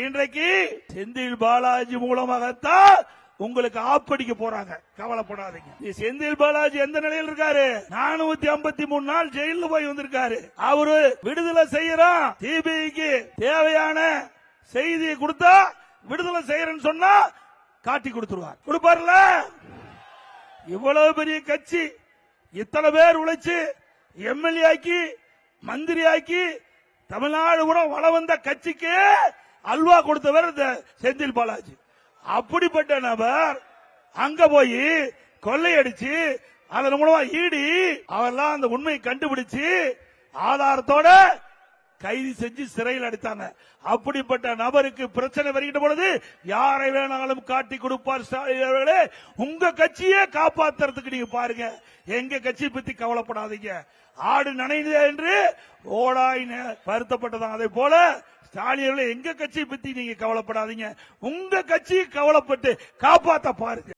இன்றைக்கு செந்தில் பாலாஜி மூலமாகத்தான் உங்களுக்கு ஆப்படிக்க போறாங்க. கவலைப்படாதீங்க. செந்தில் பாலாஜி எந்த நிலையில் இருக்காரு? 453 நாள் ஜெயில போய் வந்திருக்காரு. அவரு விடுதலை செய்யறோம், சிபிஐக்கு தேவையான செய்தியை கொடுத்தா விடுதலை செய்யறேன்னு சொன்னா காட்டி கொடுத்துருவார். கொடுப்பார்ல. இவ்வளவு பெரிய கட்சி, இத்தனை பேர் உழைச்சு எம்எல்ஏ ஆக்கி மந்திரி ஆக்கி தமிழ்நாடு கூட வள வந்த கட்சிக்கு அல்வா கொடுத்தவர் செந்தில் பாலாஜி. அப்படிப்பட்ட நபர் அங்க போய் கொள்ளையடிச்சு அதன் மூலமா ஈடி அவெல்லாம் அந்த உண்மையை கண்டுபிடிச்சு ஆதாரத்தோட கைது செஞ்சு சிறையில் அடைத்தாங்க. அப்படிப்பட்ட நபருக்கு பிரச்சனை வருகின்ற பொழுது யாரை வேணாலும் காட்டி கொடுப்பார் ஸ்டாலின் அவர்களே. உங்க கட்சியே காப்பாத்துறதுக்கு நீங்க பாருங்க. எங்க கட்சியை பத்தி கவலைப்படாதீங்க. ஆடு நனைந்தது என்று ஓடாய் வருத்தப்பட்டதான். அதே போல ஸ்டாலின் எங்க கட்சியை பத்தி நீங்க கவலைப்படாதீங்க. உங்க கட்சியை கவலைப்பட்டு காப்பாத்த பாருங்க.